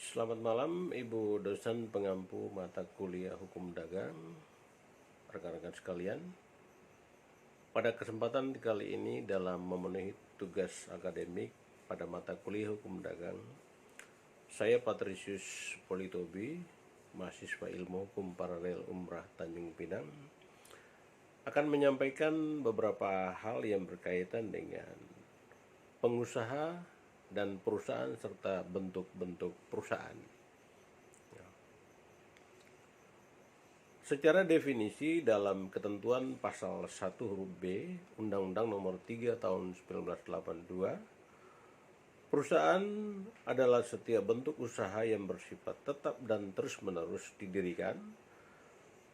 Selamat malam Ibu dosen pengampu mata kuliah Hukum Dagang, rekan-rekan sekalian. Pada kesempatan kali ini dalam memenuhi tugas akademik pada mata kuliah Hukum Dagang, saya Patrisius Politobi, mahasiswa Ilmu Hukum Paralel Umrah Tanjung Pinang, akan menyampaikan beberapa hal yang berkaitan dengan pengusaha dan perusahaan serta bentuk-bentuk perusahaan. Secara definisi dalam ketentuan pasal 1 huruf B Undang-Undang Nomor 3 Tahun 1982, perusahaan adalah setiap bentuk usaha yang bersifat tetap dan terus-menerus didirikan,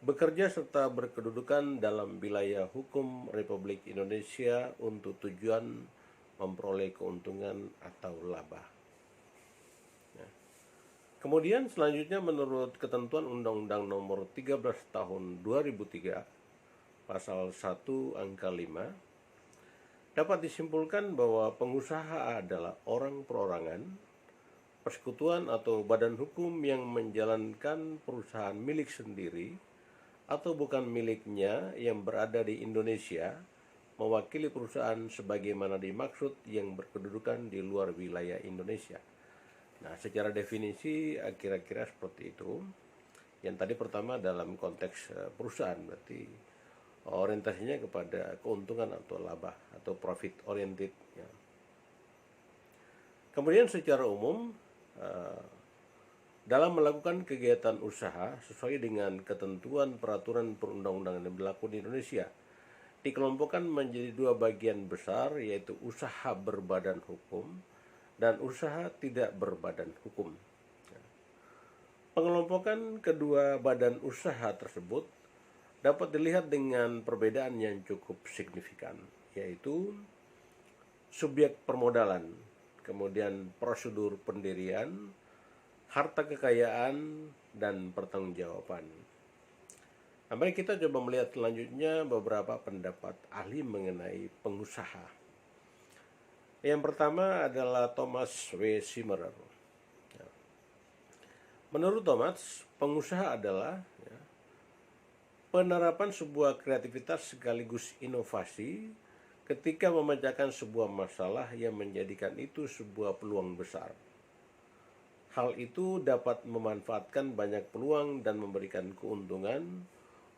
bekerja serta berkedudukan dalam wilayah hukum Republik Indonesia untuk tujuan memperoleh keuntungan atau laba. Kemudian selanjutnya menurut ketentuan Undang-Undang Nomor 13 Tahun 2003 Pasal 1 Angka 5 dapat disimpulkan bahwa pengusaha adalah orang perorangan, persekutuan atau badan hukum yang menjalankan perusahaan milik sendiri atau bukan miliknya yang berada di Indonesia, mewakili perusahaan sebagaimana dimaksud yang berkedudukan di luar wilayah Indonesia. Nah, secara definisi kira-kira seperti itu. Yang tadi pertama dalam konteks perusahaan, berarti orientasinya kepada keuntungan atau laba atau profit oriented. Ya. Kemudian secara umum dalam melakukan kegiatan usaha sesuai dengan ketentuan peraturan perundang-undangan yang berlaku di Indonesia, dikelompokkan menjadi dua bagian besar, yaitu usaha berbadan hukum dan usaha tidak berbadan hukum. Pengelompokan kedua badan usaha tersebut dapat dilihat dengan perbedaan yang cukup signifikan, yaitu subjek permodalan, kemudian prosedur pendirian, harta kekayaan, dan pertanggungjawaban. Nah, mari kita coba melihat selanjutnya beberapa pendapat ahli mengenai pengusaha. Yang pertama adalah Thomas W. Simmerer. Menurut Thomas, pengusaha adalah penerapan sebuah kreativitas sekaligus inovasi ketika memecahkan sebuah masalah yang menjadikan itu sebuah peluang besar. Hal itu dapat memanfaatkan banyak peluang dan memberikan keuntungan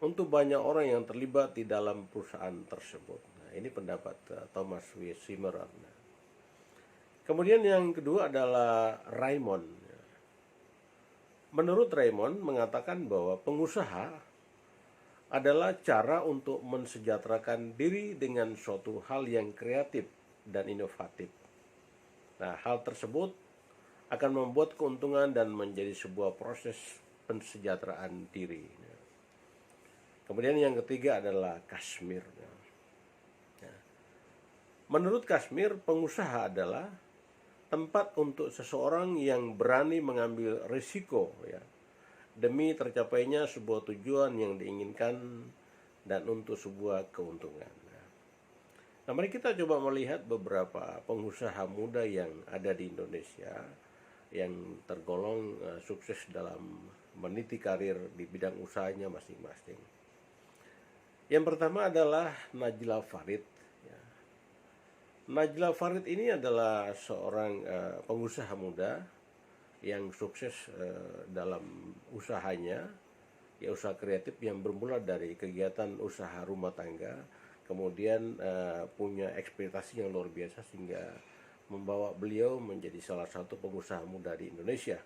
untuk banyak orang yang terlibat di dalam perusahaan tersebut. Nah, ini pendapat Thomas W. Simmerer. Kemudian yang kedua adalah Raymond. Menurut Raymond mengatakan bahwa pengusaha adalah cara untuk mensejahterakan diri dengan suatu hal yang kreatif dan inovatif. Nah, hal tersebut akan membuat keuntungan dan menjadi sebuah proses pensejahteraan diri. Kemudian yang ketiga adalah Kashmir. Menurut Kashmir, pengusaha adalah tempat untuk seseorang yang berani mengambil risiko demi tercapainya sebuah tujuan yang diinginkan dan untuk sebuah keuntungan. Nah, mari kita coba melihat beberapa pengusaha muda yang ada di Indonesia yang tergolong sukses dalam meniti karir di bidang usahanya masing-masing. Yang pertama adalah Najla Farid. Najla Farid ini adalah seorang pengusaha muda yang sukses dalam usahanya, usaha kreatif yang bermula dari kegiatan usaha rumah tangga, kemudian punya ekspektasi yang luar biasa sehingga membawa beliau menjadi salah satu pengusaha muda di Indonesia.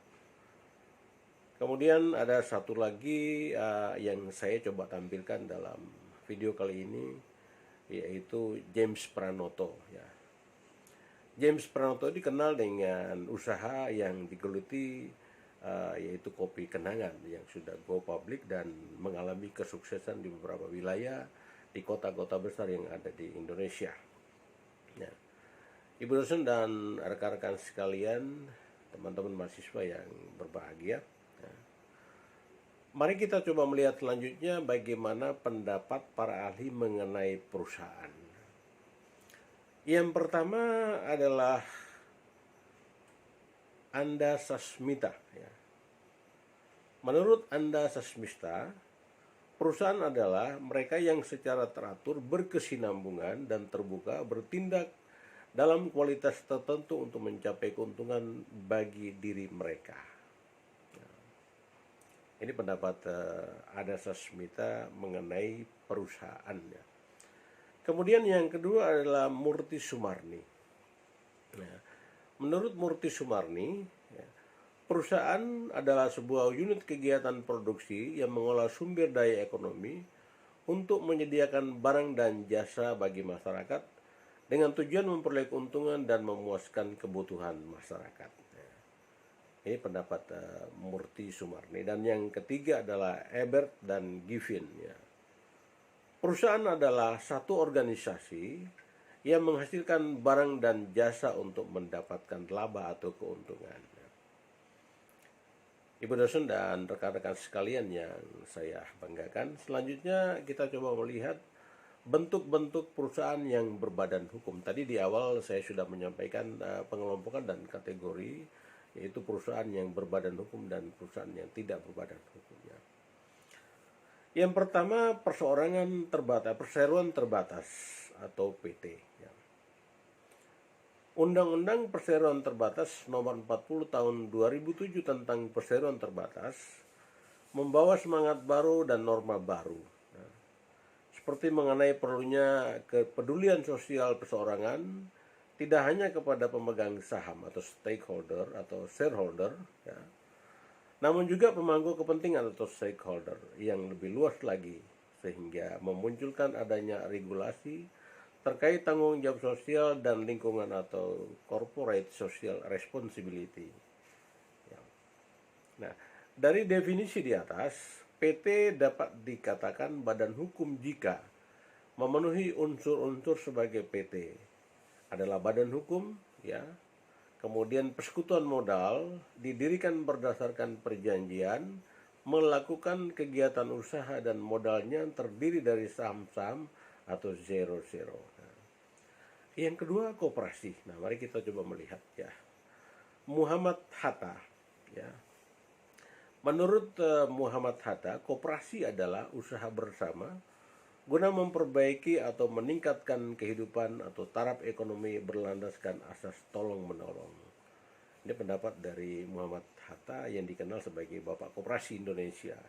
Kemudian ada satu lagi yang saya coba tampilkan dalam video kali ini, yaitu James Pranoto. James Pranoto dikenal dengan usaha yang digeluti yaitu kopi kenangan yang sudah go public dan mengalami kesuksesan di beberapa wilayah di kota-kota besar yang ada di Indonesia. Ibu dosen dan rekan-rekan sekalian, teman-teman mahasiswa yang berbahagia, mari kita coba melihat selanjutnya bagaimana pendapat para ahli mengenai perusahaan. Yang pertama adalah Anda Sasmita. Ya. Menurut Anda Sasmita, perusahaan adalah mereka yang secara teratur, berkesinambungan, dan terbuka bertindak dalam kualitas tertentu untuk mencapai keuntungan bagi diri mereka. Ini pendapat Anda Sasmita mengenai perusahaannya. Kemudian yang kedua adalah Murti Sumarni. Ya. Menurut Murti Sumarni, ya, perusahaan adalah sebuah unit kegiatan produksi yang mengolah sumber daya ekonomi untuk menyediakan barang dan jasa bagi masyarakat dengan tujuan memperoleh keuntungan dan memuaskan kebutuhan masyarakat. Ini pendapat Murti Sumarni. Dan yang ketiga adalah Ebert dan Given. Ya. Perusahaan adalah satu organisasi yang menghasilkan barang dan jasa untuk mendapatkan laba atau keuntungan. Ibu dosen dan rekan-rekan sekalian yang saya banggakan, selanjutnya kita coba melihat bentuk-bentuk perusahaan yang berbadan hukum. Tadi di awal saya sudah menyampaikan pengelompokan dan kategori, yaitu perusahaan yang berbadan hukum dan perusahaan yang tidak berbadan hukumnya. Yang pertama, perseorangan terbatas, perseroan terbatas atau PT. Ya. Undang-Undang Perseroan Terbatas Nomor 40 Tahun 2007 tentang perseroan terbatas membawa semangat baru dan norma baru. Nah, seperti mengenai perlunya kepedulian sosial perseorangan tidak hanya kepada pemegang saham atau stakeholder atau shareholder, ya, namun juga pemangku kepentingan atau stakeholder yang lebih luas lagi, sehingga memunculkan adanya regulasi terkait tanggung jawab sosial dan lingkungan atau corporate social responsibility. Ya. Nah, dari definisi di atas, PT dapat dikatakan badan hukum jika memenuhi unsur-unsur sebagai PT adalah badan hukum, ya. Kemudian persekutuan modal didirikan berdasarkan perjanjian, melakukan kegiatan usaha dan modalnya terdiri dari saham-saham atau zero-zero. Nah, yang kedua, koperasi. Nah, mari kita coba melihat, ya. Muhammad Hatta, ya. Menurut Muhammad Hatta, koperasi adalah usaha bersama guna memperbaiki atau meningkatkan kehidupan atau taraf ekonomi berlandaskan asas tolong-menolong. Ini pendapat dari Muhammad Hatta yang dikenal sebagai Bapak Koperasi Indonesia.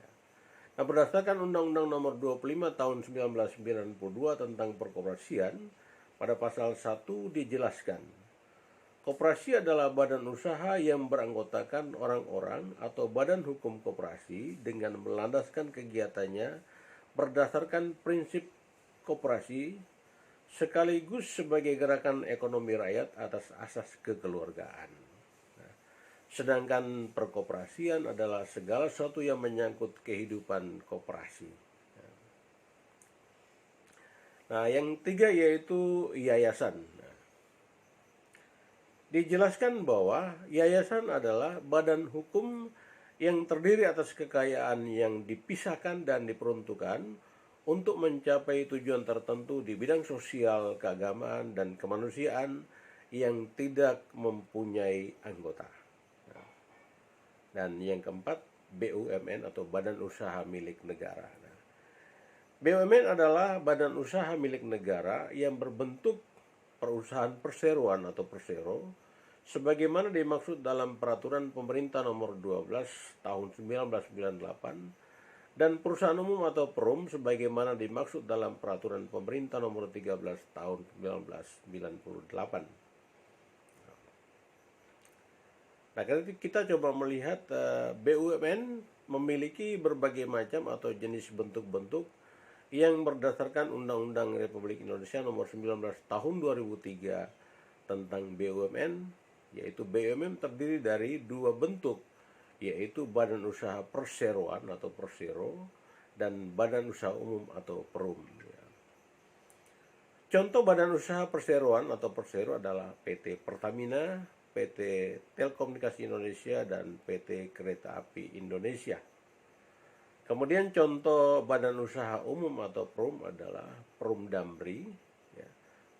Nah, berdasarkan Undang-Undang Nomor 25 Tahun 1992 tentang perkoperasian, pada pasal 1 dijelaskan, koperasi adalah badan usaha yang beranggotakan orang-orang atau badan hukum koperasi dengan melandaskan kegiatannya berdasarkan prinsip koperasi sekaligus sebagai gerakan ekonomi rakyat atas asas kekeluargaan. Nah, sedangkan perkoperasian adalah segala sesuatu yang menyangkut kehidupan koperasi. Nah, yang tiga yaitu yayasan. Nah, dijelaskan bahwa yayasan adalah badan hukum yang terdiri atas kekayaan yang dipisahkan dan diperuntukkan untuk mencapai tujuan tertentu di bidang sosial, keagamaan, dan kemanusiaan yang tidak mempunyai anggota. Dan yang keempat, BUMN atau Badan Usaha Milik Negara. BUMN adalah badan usaha milik negara yang berbentuk perusahaan perseroan atau persero, sebagaimana dimaksud dalam Peraturan Pemerintah Nomor 12 Tahun 1998 dan perusahaan umum atau perum sebagaimana dimaksud dalam Peraturan Pemerintah Nomor 13 Tahun 1998. Nah, kita coba melihat BUMN memiliki berbagai macam atau jenis bentuk-bentuk yang berdasarkan Undang-Undang Republik Indonesia Nomor 19 Tahun 2003 tentang BUMN, yaitu BUMN terdiri dari dua bentuk, yaitu badan usaha perseroan atau persero dan badan usaha umum atau perum. Contoh badan usaha perseroan atau persero adalah PT Pertamina, PT Telekomunikasi Indonesia, dan PT Kereta Api Indonesia. Kemudian contoh badan usaha umum atau perum adalah Perum Damri,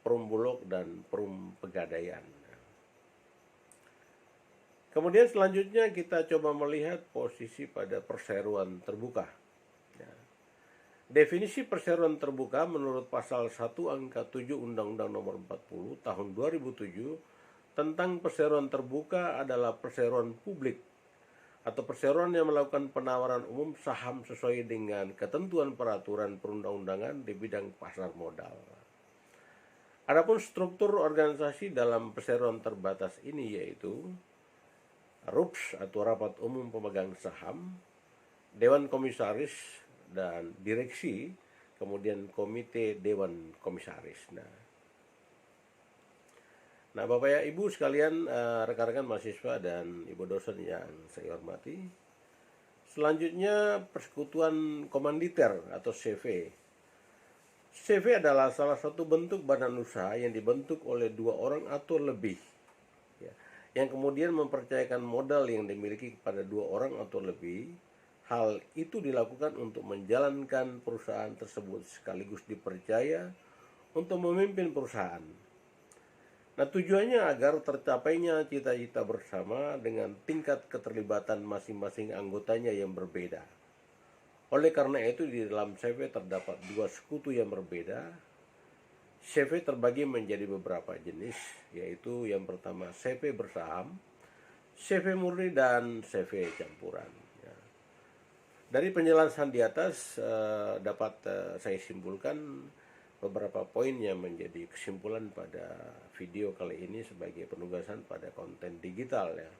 Perum Bulog, dan Perum Pegadaian. Kemudian selanjutnya kita coba melihat posisi pada perseroan terbuka. Ya. Definisi perseroan terbuka menurut pasal 1 angka 7 Undang-Undang Nomor 40 tahun 2007 tentang perseroan terbuka adalah perseroan publik atau perseroan yang melakukan penawaran umum saham sesuai dengan ketentuan peraturan perundang-undangan di bidang pasar modal. Adapun struktur organisasi dalam perseroan terbatas ini yaitu RUPS atau Rapat Umum Pemegang Saham, Dewan Komisaris dan Direksi, kemudian Komite Dewan Komisaris. Nah, Bapak ya Ibu sekalian, rekan-rekan mahasiswa dan Ibu dosen yang saya hormati. Selanjutnya persekutuan komanditer atau CV. CV adalah salah satu bentuk badan usaha yang dibentuk oleh 2 orang atau lebih, ya, yang kemudian mempercayakan modal yang dimiliki kepada 2 orang atau lebih. Hal itu dilakukan untuk menjalankan perusahaan tersebut sekaligus dipercaya untuk memimpin perusahaan. Nah, tujuannya agar tercapainya cita-cita bersama dengan tingkat keterlibatan masing-masing anggotanya yang berbeda. Oleh karena itu di dalam CV terdapat 2 sekutu yang berbeda. CV terbagi menjadi beberapa jenis, yaitu yang pertama CV bersaham, CV murni, dan CV campuran. Ya. Dari penjelasan di atas dapat saya simpulkan beberapa poin yang menjadi kesimpulan pada video kali ini sebagai penugasan pada konten digital ya.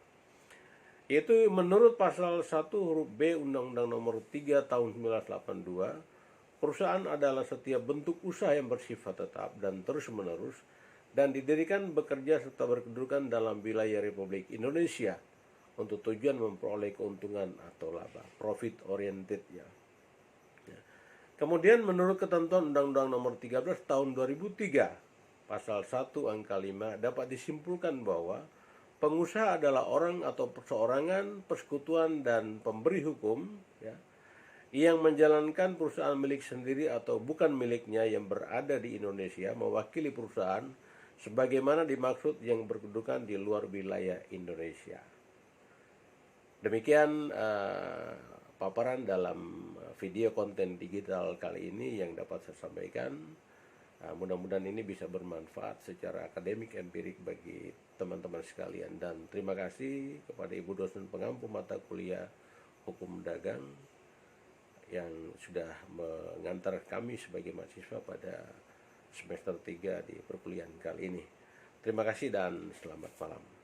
Yaitu menurut pasal 1 huruf B Undang-Undang Nomor 3 Tahun 1982, perusahaan adalah setiap bentuk usaha yang bersifat tetap dan terus-menerus dan didirikan, bekerja serta berkedudukan dalam wilayah Republik Indonesia untuk tujuan memperoleh keuntungan atau laba, profit oriented ya. Kemudian menurut ketentuan Undang-Undang Nomor 13 Tahun 2003 Pasal 1 angka 5 dapat disimpulkan bahwa pengusaha adalah orang atau perseorangan, persekutuan, dan pemberi hukum ya, yang menjalankan perusahaan milik sendiri atau bukan miliknya yang berada di Indonesia mewakili perusahaan sebagaimana dimaksud yang berkedudukan di luar wilayah Indonesia. Demikian paparan dalam video konten digital kali ini yang dapat saya sampaikan. Mudah-mudahan ini bisa bermanfaat secara akademik empirik bagi teman-teman sekalian, dan terima kasih kepada Ibu dosen pengampu mata kuliah Hukum Dagang yang sudah mengantar kami sebagai mahasiswa pada semester 3 di perkuliahan kali ini. Terima kasih dan selamat malam.